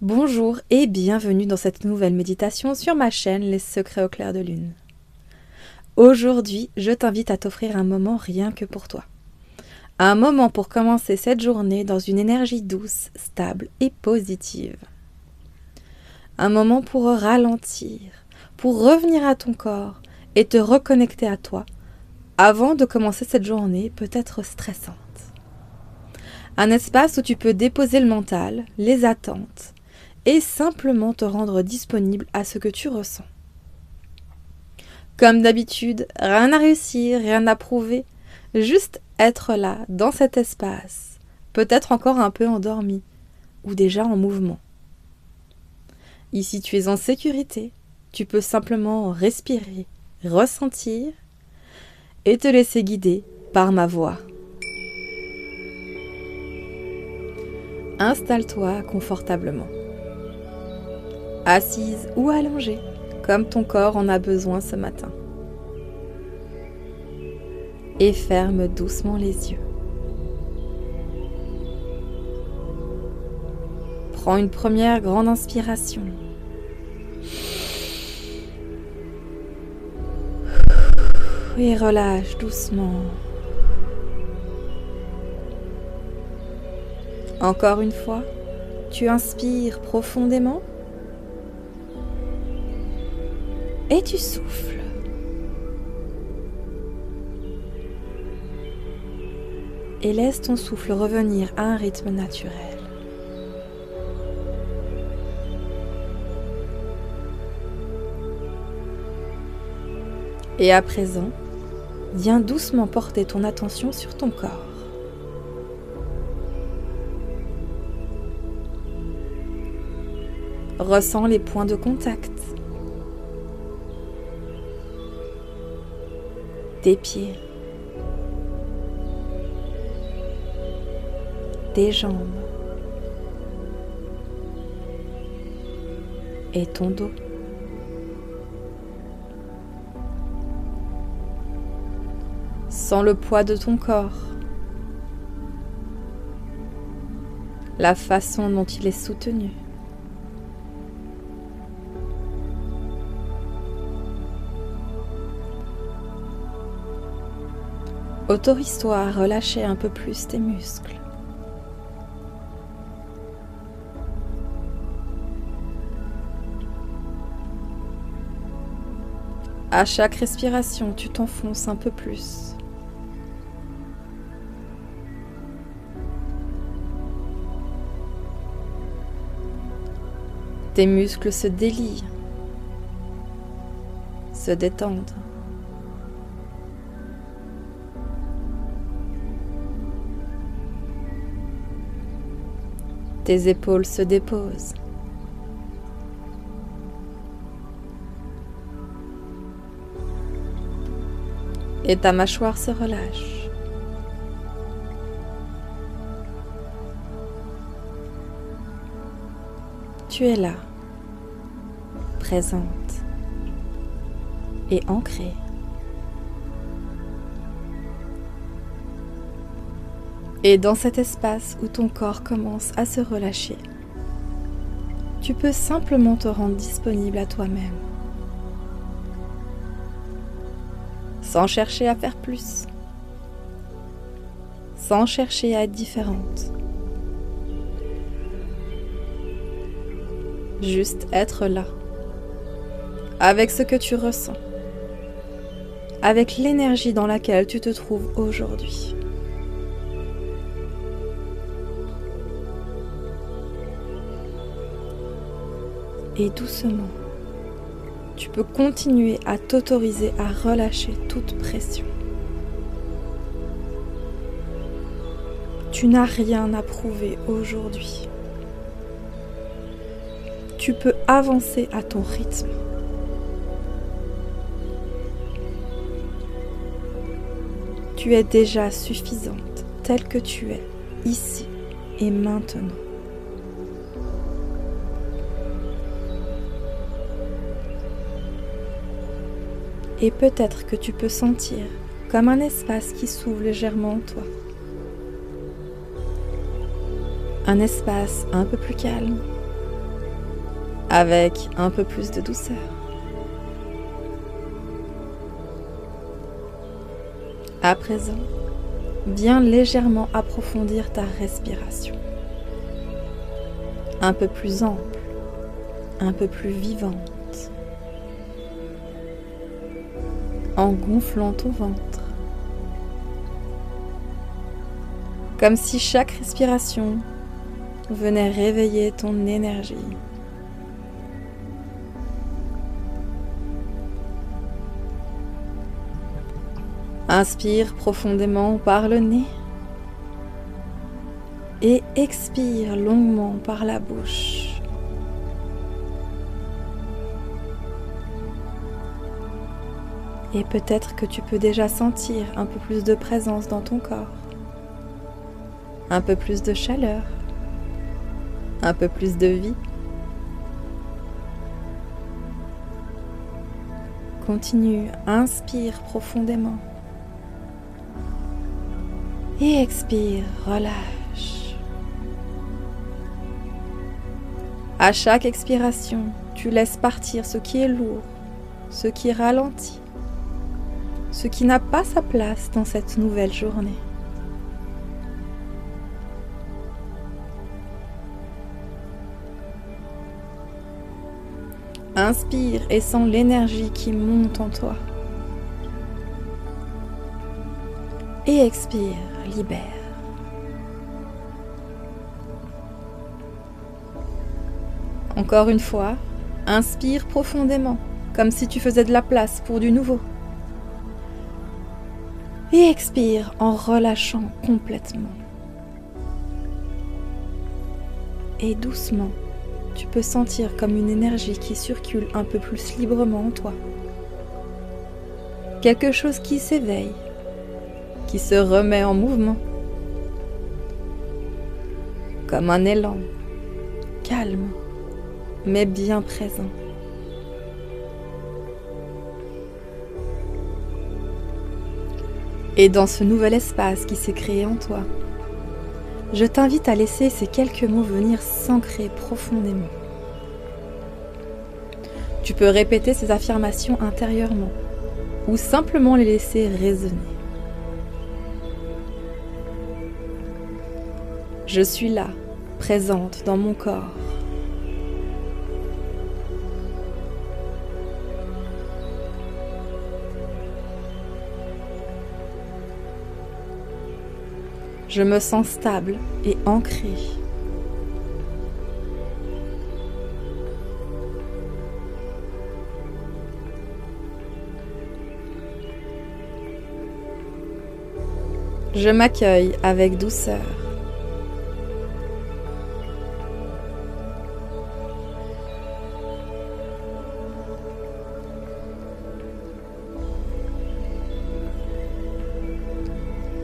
Bonjour et bienvenue dans cette nouvelle méditation sur ma chaîne Les Secrets au clair de lune. Aujourd'hui, je t'invite à t'offrir un moment rien que pour toi. Un moment pour commencer cette journée dans une énergie douce, stable et positive. Un moment pour ralentir, pour revenir à ton corps et te reconnecter à toi avant de commencer cette journée peut-être stressante. Un espace où tu peux déposer le mental, les attentes, et simplement te rendre disponible à ce que tu ressens. Comme d'habitude, rien à réussir, rien à prouver, juste être là, dans cet espace, peut-être encore un peu endormi, ou déjà en mouvement. Ici tu es en sécurité, tu peux simplement respirer, ressentir, et te laisser guider par ma voix. Installe-toi confortablement. Assise ou allongée, comme ton corps en a besoin ce matin. Et ferme doucement les yeux. Prends une première grande inspiration. Et relâche doucement. Encore une fois, tu inspires profondément. Et tu souffles. Et laisse ton souffle revenir à un rythme naturel. Et à présent, viens doucement porter ton attention sur ton corps. Ressens les points de contact. Tes pieds, tes jambes et ton dos. Sens le poids de ton corps, la façon dont il est soutenu. Autorise-toi à relâcher un peu plus tes muscles. À chaque respiration, tu t'enfonces un peu plus. Tes muscles se délient, se détendent. Tes épaules se déposent. Et ta mâchoire se relâche. Tu es là, présente et ancrée. Et dans cet espace où ton corps commence à se relâcher, tu peux simplement te rendre disponible à toi-même, sans chercher à faire plus, sans chercher à être différente. Juste être là, avec ce que tu ressens, avec l'énergie dans laquelle tu te trouves aujourd'hui. Et doucement, tu peux continuer à t'autoriser à relâcher toute pression. Tu n'as rien à prouver aujourd'hui. Tu peux avancer à ton rythme. Tu es déjà suffisante telle que tu es, ici et maintenant. Et peut-être que tu peux sentir comme un espace qui s'ouvre légèrement en toi. Un espace un peu plus calme, avec un peu plus de douceur. À présent, viens légèrement approfondir ta respiration. Un peu plus ample, un peu plus vivante, en gonflant ton ventre. Comme si chaque respiration venait réveiller ton énergie. Inspire profondément par le nez et expire longuement par la bouche. Et peut-être que tu peux déjà sentir un peu plus de présence dans ton corps, un peu plus de chaleur, un peu plus de vie. Continue, inspire profondément. Et expire, relâche. À chaque expiration, tu laisses partir ce qui est lourd, ce qui ralentit, ce qui n'a pas sa place dans cette nouvelle journée. Inspire et sens l'énergie qui monte en toi. Et expire, libère. Encore une fois, inspire profondément, comme si tu faisais de la place pour du nouveau. Et expire en relâchant complètement. Et doucement, tu peux sentir comme une énergie qui circule un peu plus librement en toi. Quelque chose qui s'éveille, qui se remet en mouvement, comme un élan, calme, mais bien présent. Et dans ce nouvel espace qui s'est créé en toi, je t'invite à laisser ces quelques mots venir s'ancrer profondément. Tu peux répéter ces affirmations intérieurement ou simplement les laisser résonner. Je suis là, présente dans mon corps. Je me sens stable et ancrée. Je m'accueille avec douceur.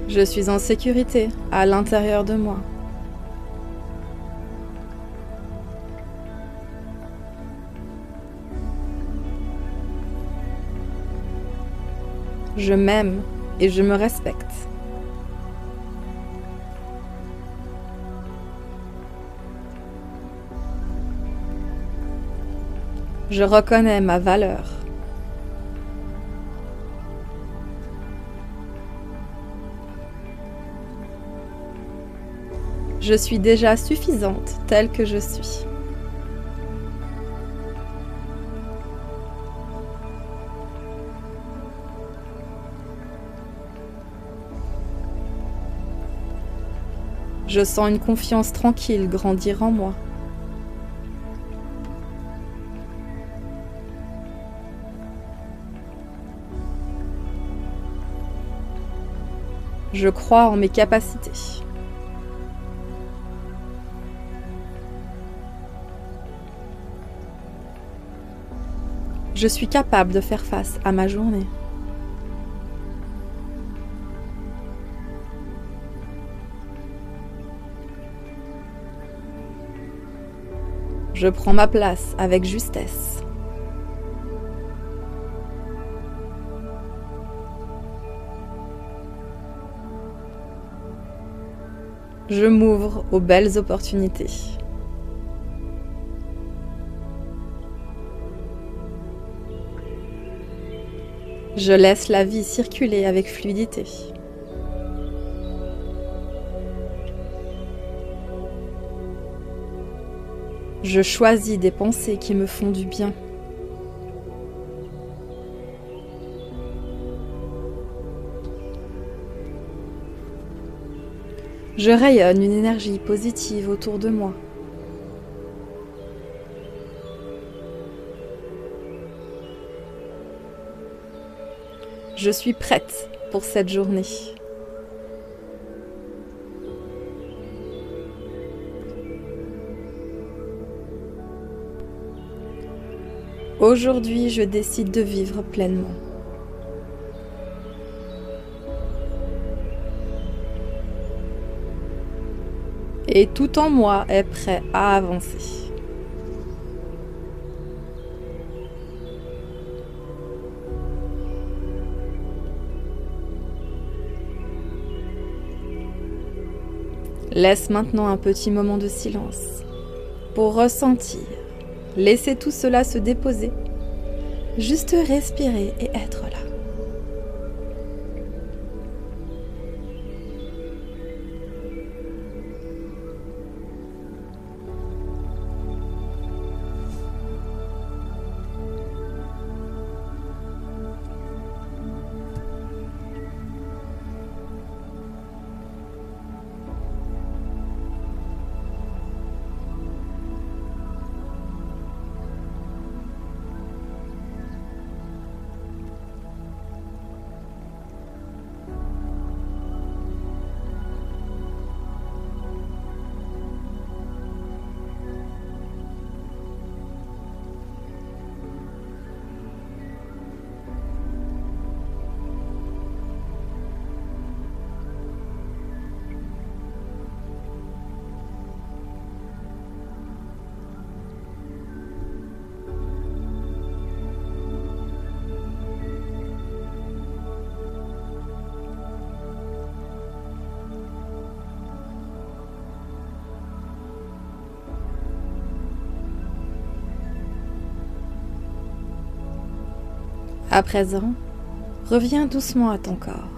Je suis en sécurité à l'intérieur de moi. Je m'aime et je me respecte. Je reconnais ma valeur. Je suis déjà suffisante telle que je suis. Je sens une confiance tranquille grandir en moi. Je crois en mes capacités. Je suis capable de faire face à ma journée. Je prends ma place avec justesse. Je m'ouvre aux belles opportunités. Je laisse la vie circuler avec fluidité. Je choisis des pensées qui me font du bien. Je rayonne une énergie positive autour de moi. Je suis prête pour cette journée. Aujourd'hui, je décide de vivre pleinement. Et tout en moi est prêt à avancer. Laisse maintenant un petit moment de silence pour ressentir, laisser tout cela se déposer, juste respirer et être là. À présent, reviens doucement à ton corps.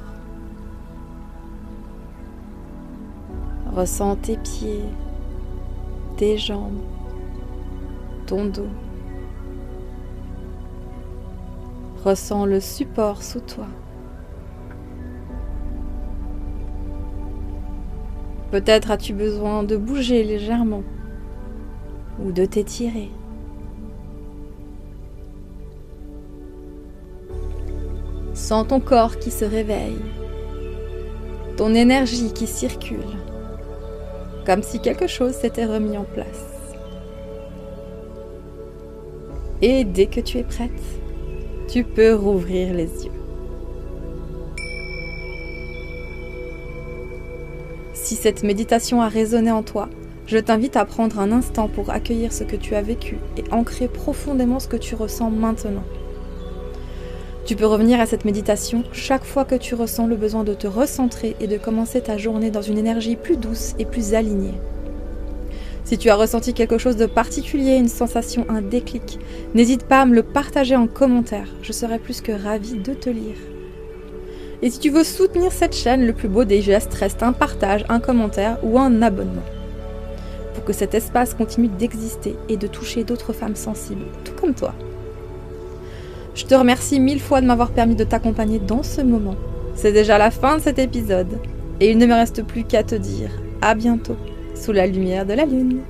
Ressens tes pieds, tes jambes, ton dos. Ressens le support sous toi. Peut-être as-tu besoin de bouger légèrement ou de t'étirer. Sens ton corps qui se réveille, ton énergie qui circule, comme si quelque chose s'était remis en place. Et dès que tu es prête, tu peux rouvrir les yeux. Si cette méditation a résonné en toi, je t'invite à prendre un instant pour accueillir ce que tu as vécu et ancrer profondément ce que tu ressens maintenant. Tu peux revenir à cette méditation chaque fois que tu ressens le besoin de te recentrer et de commencer ta journée dans une énergie plus douce et plus alignée. Si tu as ressenti quelque chose de particulier, une sensation, un déclic, n'hésite pas à me le partager en commentaire, je serai plus que ravie de te lire. Et si tu veux soutenir cette chaîne, le plus beau des gestes reste un partage, un commentaire ou un abonnement. Pour que cet espace continue d'exister et de toucher d'autres femmes sensibles, tout comme toi. Je te remercie 1000 fois de m'avoir permis de t'accompagner dans ce moment. C'est déjà la fin de cet épisode et il ne me reste plus qu'à te dire à bientôt sous la lumière de la lune.